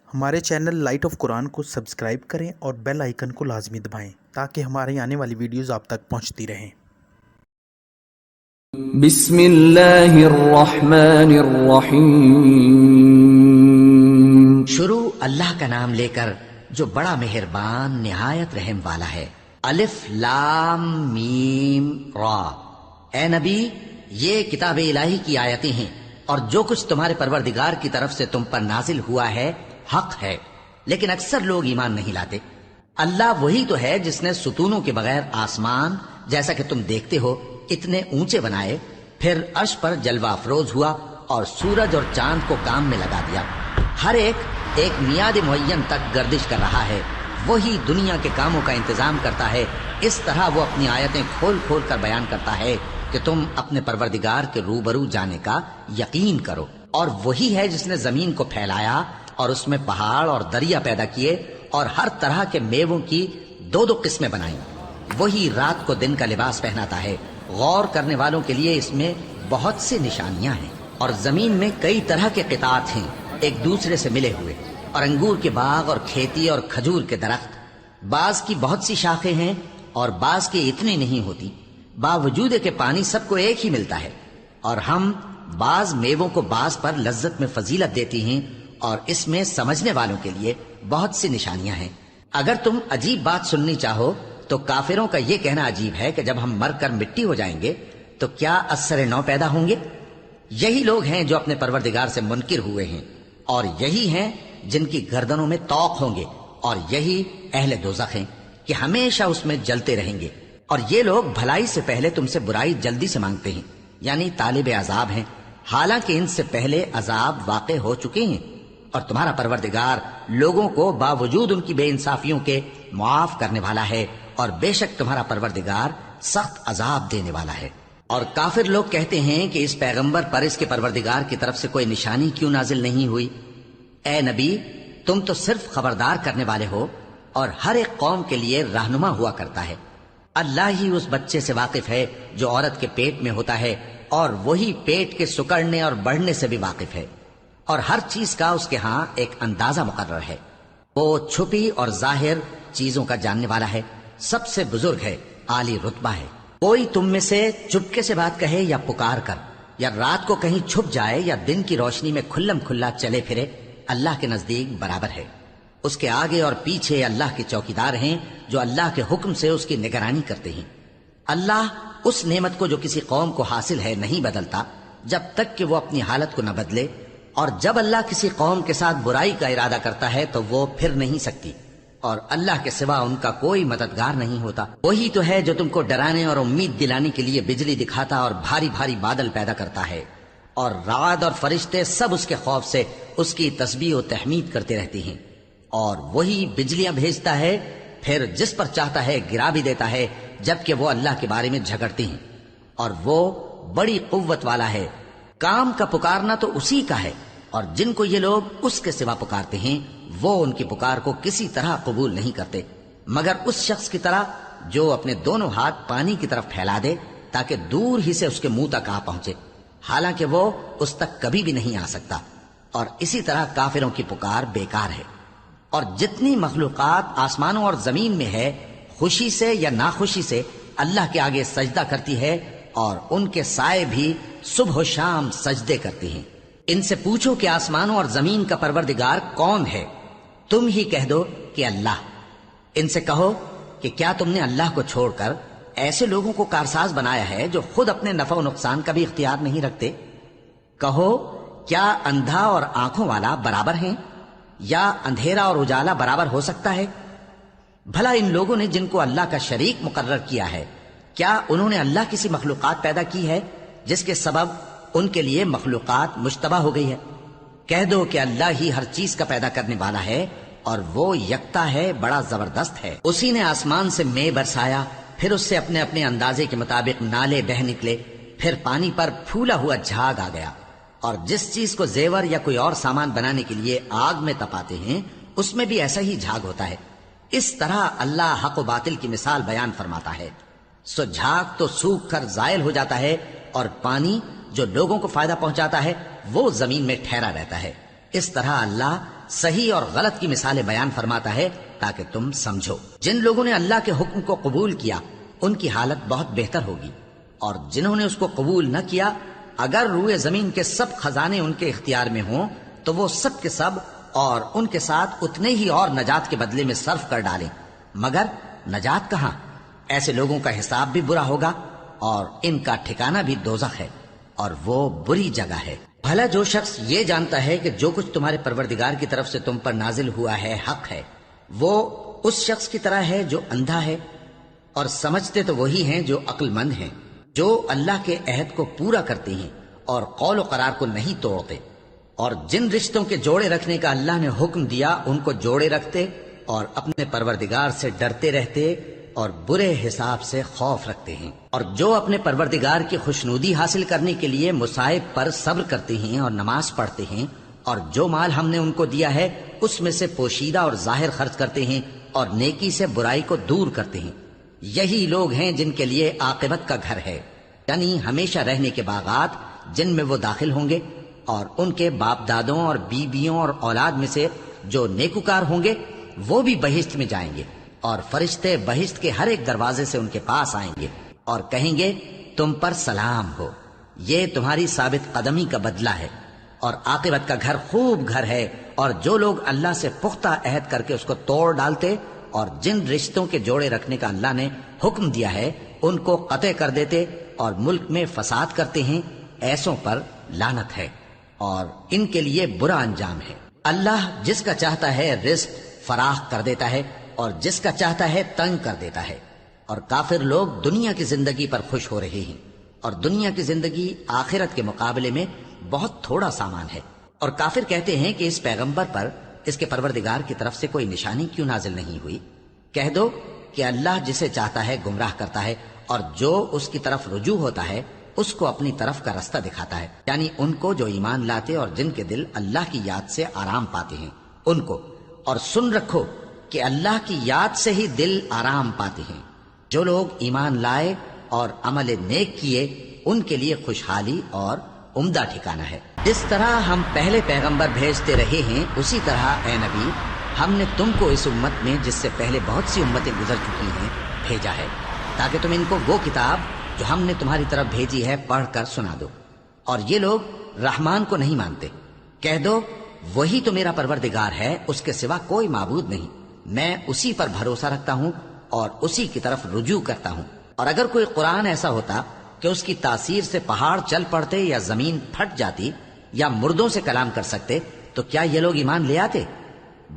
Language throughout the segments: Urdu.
ہمارے چینل لائٹ آف قرآن کو سبسکرائب کریں اور بیل آئیکن کو لازمی دبائیں تاکہ ہمارے آنے والی ویڈیوز آپ تک پہنچتی رہیں۔ بسم اللہ الرحمن الرحیم۔ شروع اللہ کا نام لے کر جو بڑا مہربان نہایت رحم والا ہے۔ الف لام میم را۔ اے نبی، یہ کتاب الہی کی آیتیں ہیں اور جو کچھ تمہارے پروردگار کی طرف سے تم پر نازل ہوا ہے حق ہے، لیکن اکثر لوگ ایمان نہیں لاتے۔ اللہ وہی تو ہے جس نے ستونوں کے بغیر آسمان جیسا کہ تم دیکھتے ہو اتنے اونچے بنائے، پھر عرش پر جلوہ افروز ہوا اور سورج اور چاند کو کام میں لگا دیا۔ ہر ایک میعاد معین تک گردش کر رہا ہے۔ وہی دنیا کے کاموں کا انتظام کرتا ہے۔ اس طرح وہ اپنی آیتیں کھول کھول کر بیان کرتا ہے کہ تم اپنے پروردگار کے روبرو جانے کا یقین کرو۔ اور وہی ہے جس نے زمین کو پھیلایا اور اس میں پہاڑ اور دریا پیدا کیے اور ہر طرح کے میووں کی دو قسمیں بنائیں۔ وہی رات کو دن کا لباس پہناتا ہے۔ غور کرنے والوں کے لیے اس میں بہت سی نشانیاں ہیں۔ اور زمین میں کئی طرح کے قطعات ہیں ایک دوسرے سے ملے ہوئے، اور انگور کے باغ اور کھیتی اور کھجور کے درخت۔ بعض کی بہت سی شاخیں ہیں اور بعض کی اتنی نہیں ہوتی، باوجود کہ پانی سب کو ایک ہی ملتا ہے۔ اور ہم بعض میووں کو بعض پر لذت میں فضیلت دیتی ہیں، اور اس میں سمجھنے والوں کے لیے بہت سی نشانیاں ہیں۔ اگر تم عجیب بات سننی چاہو تو کافروں کا یہ کہنا عجیب ہے کہ جب ہم مر کر مٹی ہو جائیں گے تو کیا اثر نو پیدا ہوں گے؟ یہی لوگ ہیں جو اپنے پروردگار سے منکر ہوئے ہیں، اور یہی ہیں جن کی گردنوں میں طوق ہوں گے، اور یہی اہل دوزخ ہیں کہ ہمیشہ اس میں جلتے رہیں گے۔ اور یہ لوگ بھلائی سے پہلے تم سے برائی جلدی سے مانگتے ہیں، یعنی طالب عذاب ہیں، حالانکہ ان سے پہلے عذاب واقع ہو چکے ہیں۔ اور تمہارا پروردگار لوگوں کو باوجود ان کی بے انصافیوں کے معاف کرنے والا ہے، اور بے شک تمہارا پروردگار سخت عذاب دینے والا ہے۔ اور کافر لوگ کہتے ہیں کہ اس پیغمبر پر اس کے پروردگار کی طرف سے کوئی نشانی کیوں نازل نہیں ہوئی؟ اے نبی، تم تو صرف خبردار کرنے والے ہو اور ہر ایک قوم کے لیے رہنما ہوا کرتا ہے۔ اللہ ہی اس بچے سے واقف ہے جو عورت کے پیٹ میں ہوتا ہے، اور وہی پیٹ کے سکڑنے اور بڑھنے سے بھی واقف ہے، اور ہر چیز کا اس کے ہاں ایک اندازہ مقرر ہے۔ وہ چھپی اور ظاہر چیزوں کا جاننے والا ہے، سب سے بزرگ ہے، عالی رتبہ ہے۔ کوئی تم میں سے چپکے سے بات کہے یا پکار کر، یا رات کو کہیں چھپ جائے یا دن کی روشنی میں کھلم کھلا چلے پھرے، اللہ کے نزدیک برابر ہے۔ اس کے آگے اور پیچھے اللہ کے چوکیدار ہیں جو اللہ کے حکم سے اس کی نگرانی کرتے ہیں۔ اللہ اس نعمت کو جو کسی قوم کو حاصل ہے نہیں بدلتا جب تک کہ وہ اپنی حالت کو نہ بدلے، اور جب اللہ کسی قوم کے ساتھ برائی کا ارادہ کرتا ہے تو وہ پھر نہیں سکتی، اور اللہ کے سوا ان کا کوئی مددگار نہیں ہوتا۔ وہی تو ہے جو تم کو ڈرانے اور امید دلانے کے لیے بجلی دکھاتا اور بھاری بھاری بادل پیدا کرتا ہے، اور رعد اور فرشتے سب اس کے خوف سے اس کی تسبیح و تحمید کرتے رہتے ہیں۔ اور وہی بجلیاں بھیجتا ہے، پھر جس پر چاہتا ہے گرا بھی دیتا ہے، جبکہ وہ اللہ کے بارے میں جھگڑتے ہیں، اور وہ بڑی قوت والا ہے۔ کام کا پکارنا تو اسی کا ہے، اور جن کو یہ لوگ اس کے سوا پکارتے ہیں وہ ان کی پکار کو کسی طرح قبول نہیں کرتے، مگر اس شخص کی طرح جو اپنے دونوں ہاتھ پانی کی طرف پھیلا دے تاکہ دور ہی سے اس کے منہ تک آ پہنچے، حالانکہ وہ اس تک کبھی بھی نہیں آ سکتا۔ اور اسی طرح کافروں کی پکار بیکار ہے۔ اور جتنی مخلوقات آسمانوں اور زمین میں ہے، خوشی سے یا ناخوشی سے اللہ کے آگے سجدہ کرتی ہے، اور ان کے سائے بھی صبح و شام سجدے کرتے ہیں۔ ان سے پوچھو کہ آسمانوں اور زمین کا پروردگار کون ہے؟ تم ہی کہہ دو کہ اللہ۔ ان سے کہو کہ کیا تم نے اللہ کو چھوڑ کر ایسے لوگوں کو کارساز بنایا ہے جو خود اپنے نفع و نقصان کا بھی اختیار نہیں رکھتے؟ کہو کیا اندھا اور آنکھوں والا برابر ہیں، یا اندھیرا اور اجالا برابر ہو سکتا ہے؟ بھلا ان لوگوں نے جن کو اللہ کا شریک مقرر کیا ہے، کیا انہوں نے اللہ کسی مخلوقات پیدا کی ہے جس کے سبب ان کے لیے مخلوقات مشتبہ ہو گئی ہے؟ کہہ دو کہ اللہ ہی ہر چیز کا پیدا کرنے والا ہے، اور وہ یکتا ہے، بڑا زبردست ہے۔ اسی نے آسمان سے مے برسایا، پھر اس سے اپنے اپنے اندازے کے مطابق نالے بہہ نکلے، پھر پانی پر پھولا ہوا جھاگ آ گیا۔ اور جس چیز کو زیور یا کوئی اور سامان بنانے کے لیے آگ میں تپاتے ہیں اس میں بھی ایسا ہی جھاگ ہوتا ہے۔ اس طرح اللہ حق و باطل کی مثال بیان فرماتا ہے۔ سو جھاگ تو سوکھ کر زائل ہو جاتا ہے، اور پانی جو لوگوں کو فائدہ پہنچاتا ہے وہ زمین میں ٹھہرا رہتا ہے۔ اس طرح اللہ صحیح اور غلط کی مثالیں بیان فرماتا ہے تاکہ تم سمجھو۔ جن لوگوں نے اللہ کے حکم کو قبول کیا ان کی حالت بہت بہتر ہوگی، اور جنہوں نے اس کو قبول نہ کیا اگر روئے زمین کے سب خزانے ان کے اختیار میں ہوں تو وہ سب کے سب اور ان کے ساتھ اتنے ہی اور نجات کے بدلے میں صرف کر ڈالیں، مگر نجات کہاں؟ ایسے لوگوں کا حساب بھی برا ہوگا اور ان کا ٹھکانہ بھی دوزخ ہے، اور وہ بری جگہ ہے۔ بھلا جو شخص یہ جانتا ہے کہ جو کچھ تمہارے پروردگار کی طرف سے تم پر نازل ہوا ہے حق ہے، وہ اس شخص کی طرح ہے جو اندھا ہے، اور سمجھتے تو وہی ہیں جو عقل مند ہیں، جو اللہ کے عہد کو پورا کرتے ہیں اور قول و قرار کو نہیں توڑتے، اور جن رشتوں کے جوڑے رکھنے کا اللہ نے حکم دیا ان کو جوڑے رکھتے اور اپنے پروردگار سے ڈرتے رہتے اور برے حساب سے خوف رکھتے ہیں، اور جو اپنے پروردگار کی خوشنودی حاصل کرنے کے لیے مصائب پر صبر کرتے ہیں اور نماز پڑھتے ہیں، اور جو مال ہم نے ان کو دیا ہے اس میں سے پوشیدہ اور ظاہر خرچ کرتے ہیں اور نیکی سے برائی کو دور کرتے ہیں، یہی لوگ ہیں جن کے لیے عاقبت کا گھر ہے، یعنی ہمیشہ رہنے کے باغات جن میں وہ داخل ہوں گے، اور ان کے باپ دادوں اور بیویوں اور اولاد میں سے جو نیکوکار ہوں گے وہ بھی بہشت میں جائیں گے، اور فرشتے بہشت کے ہر ایک دروازے سے ان کے پاس آئیں گے اور کہیں گے تم پر سلام ہو، یہ تمہاری ثابت قدمی کا بدلہ ہے، اور عاقبت کا گھر خوب گھر ہے۔ اور جو لوگ اللہ سے پختہ عہد کر کے اس کو توڑ ڈالتے اور جن رشتوں کے جوڑے رکھنے کا اللہ نے حکم دیا ہے ان کو قطع کر دیتے اور ملک میں فساد کرتے ہیں، ایسوں پر لعنت ہے اور ان کے لیے برا انجام ہے۔ اللہ جس کا چاہتا ہے رزق فراخ کر دیتا ہے اور جس کا چاہتا ہے تنگ کر دیتا ہے، اور کافر لوگ دنیا کی زندگی پر خوش ہو رہے ہیں، اور دنیا کی زندگی آخرت کے مقابلے میں بہت تھوڑا سامان ہے۔ اور کافر کہتے ہیں کہ اس پیغمبر پر اس کے پروردگار کی طرف سے کوئی نشانی کیوں نازل نہیں ہوئی؟ کہہ دو کہ اللہ جسے چاہتا ہے گمراہ کرتا ہے، اور جو اس کی طرف رجوع ہوتا ہے اس کو اپنی طرف کا رستہ دکھاتا ہے، یعنی ان کو جو ایمان لاتے اور جن کے دل اللہ کی یاد سے آرام پاتے ہیں ان کو۔ اور سن رکھو کہ اللہ کی یاد سے ہی دل آرام پاتے ہیں۔ جو لوگ ایمان لائے اور عمل نیک کیے ان کے لیے خوشحالی اور عمدہ ٹھکانہ ہے۔ جس طرح ہم پہلے پیغمبر بھیجتے رہے ہیں اسی طرح اے نبی ہم نے تم کو اس امت میں جس سے پہلے بہت سی امتیں گزر چکی ہیں بھیجا ہے، تاکہ تم ان کو وہ کتاب جو ہم نے تمہاری طرف بھیجی ہے پڑھ کر سنا دو۔ اور یہ لوگ رحمان کو نہیں مانتے، کہہ دو وہی تو میرا پروردگار ہے، اس کے سوا کوئی معبود نہیں، میں اسی پر بھروسہ رکھتا ہوں اور اسی کی طرف رجوع کرتا ہوں۔ اور اگر کوئی قرآن ایسا ہوتا کہ اس کی تاثیر سے پہاڑ چل پڑتے یا زمین پھٹ جاتی یا مردوں سے کلام کر سکتے تو کیا یہ لوگ ایمان لے آتے؟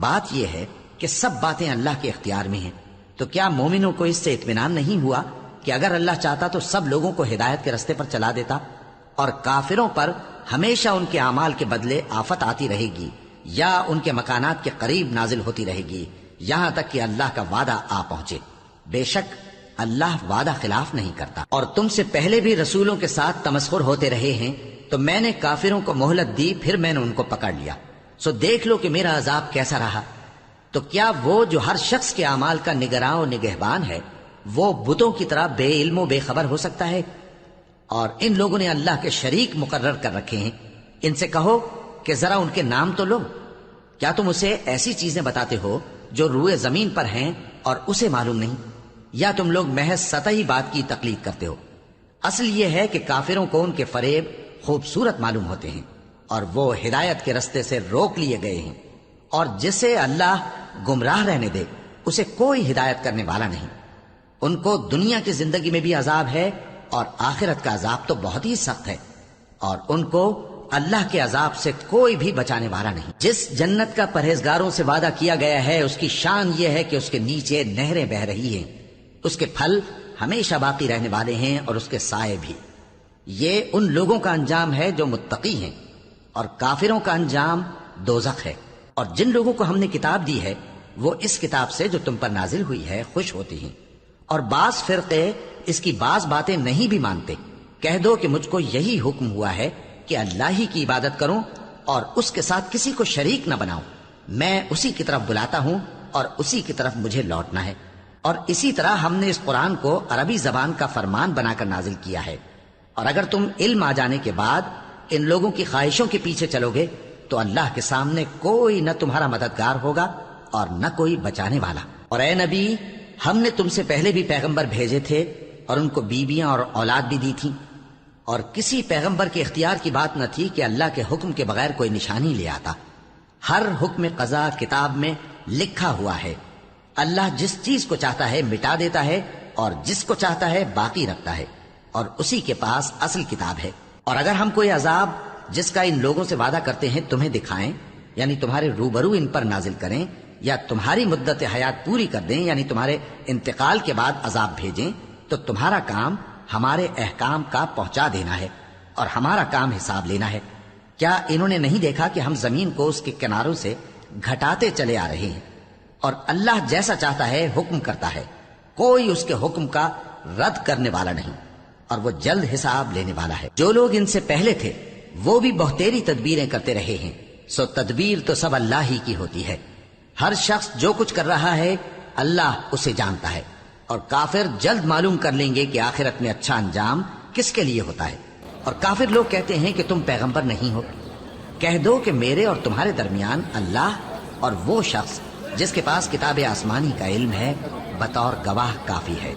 بات یہ ہے کہ سب باتیں اللہ کے اختیار میں ہیں، تو کیا مومنوں کو اس سے اطمینان نہیں ہوا کہ اگر اللہ چاہتا تو سب لوگوں کو ہدایت کے رستے پر چلا دیتا؟ اور کافروں پر ہمیشہ ان کے اعمال کے بدلے آفت آتی رہے گی یا ان کے مکانات کے قریب نازل ہوتی رہے گی یہاں تک کہ اللہ کا وعدہ آ پہنچے۔ بے شک اللہ وعدہ خلاف نہیں کرتا۔ اور تم سے پہلے بھی رسولوں کے ساتھ تمسخر ہوتے رہے ہیں، تو میں نے کافروں کو مہلت دی، پھر میں نے ان کو پکڑ لیا، سو دیکھ لو کہ میرا عذاب کیسا رہا۔ تو کیا وہ جو ہر شخص کے اعمال کا نگراں و نگہبان ہے وہ بتوں کی طرح بے علم و بے خبر ہو سکتا ہے؟ اور ان لوگوں نے اللہ کے شریک مقرر کر رکھے ہیں، ان سے کہو کہ ذرا ان کے نام تو لو۔ کیا تم اسے ایسی چیزیں بتاتے ہو جو روئے زمین پر ہیں اور اسے معلوم نہیں، یا تم لوگ محض سطحی بات کی تقلید کرتے ہو؟ اصل یہ ہے کہ کافروں کو ان کے فریب خوبصورت معلوم ہوتے ہیں اور وہ ہدایت کے رستے سے روک لیے گئے ہیں، اور جسے اللہ گمراہ رہنے دے اسے کوئی ہدایت کرنے والا نہیں۔ ان کو دنیا کی زندگی میں بھی عذاب ہے اور آخرت کا عذاب تو بہت ہی سخت ہے، اور ان کو اللہ کے عذاب سے کوئی بھی بچانے والا نہیں۔ جس جنت کا پرہیزگاروں سے وعدہ کیا گیا ہے اس کی شان یہ ہے کہ اس کے نیچے نہریں بہ رہی ہیں، اس کے پھل ہمیشہ باقی رہنے والے ہیں اور اس کے سائے بھی۔ یہ ان لوگوں کا انجام ہے جو متقی ہیں، اور کافروں کا انجام دوزخ ہے۔ اور جن لوگوں کو ہم نے کتاب دی ہے وہ اس کتاب سے جو تم پر نازل ہوئی ہے خوش ہوتی ہیں، اور بعض فرقے اس کی بعض باتیں نہیں بھی مانتے۔ کہہ دو کہ مجھ کو یہی حکم ہوا ہے کہ اللہ ہی کی عبادت کروں اور اس کے ساتھ کسی کو شریک نہ بناؤں، میں اسی کی طرف بلاتا ہوں اور اسی کی طرف مجھے لوٹنا ہے۔ اور اسی طرح ہم نے اس قرآن کو عربی زبان کا فرمان بنا کر نازل کیا ہے، اور اگر تم علم آ جانے کے بعد ان لوگوں کی خواہشوں کے پیچھے چلو گے تو اللہ کے سامنے کوئی نہ تمہارا مددگار ہوگا اور نہ کوئی بچانے والا۔ اور اے نبی، ہم نے تم سے پہلے بھی پیغمبر بھیجے تھے اور ان کو بیویاں اور اولاد بھی دی تھیں، اور کسی پیغمبر کے اختیار کی بات نہ تھی کہ اللہ کے حکم کے بغیر کوئی نشانی لے آتا۔ ہر حکم قضا کتاب میں لکھا ہوا ہے۔ اللہ جس چیز کو چاہتا ہے مٹا دیتا ہے اور جس کو چاہتا ہے باقی رکھتا ہے، اور اسی کے پاس اصل کتاب ہے۔ اور اگر ہم کوئی عذاب جس کا ان لوگوں سے وعدہ کرتے ہیں تمہیں دکھائیں، یعنی تمہارے روبرو ان پر نازل کریں، یا تمہاری مدت حیات پوری کر دیں، یعنی تمہارے انتقال کے بعد عذاب بھیجیں، تو تمہارا کام ہمارے احکام کا پہنچا دینا ہے اور ہمارا کام حساب لینا ہے۔ کیا انہوں نے نہیں دیکھا کہ ہم زمین کو اس کے کناروں سے گھٹاتے چلے آ رہے ہیں، اور اللہ جیسا چاہتا ہے حکم کرتا ہے، کوئی اس کے حکم کا رد کرنے والا نہیں، اور وہ جلد حساب لینے والا ہے۔ جو لوگ ان سے پہلے تھے وہ بھی بہتیری تدبیریں کرتے رہے ہیں، سو تدبیر تو سب اللہ ہی کی ہوتی ہے۔ ہر شخص جو کچھ کر رہا ہے اللہ اسے جانتا ہے، اور کافر جلد معلوم کر لیں گے کہ آخرت میں اچھا انجام کس کے لیے ہوتا ہے۔ اور کافر لوگ کہتے ہیں کہ تم پیغمبر نہیں ہو، کہہ دو کہ میرے اور تمہارے درمیان اللہ اور وہ شخص جس کے پاس کتاب آسمانی کا علم ہے بطور گواہ کافی ہے۔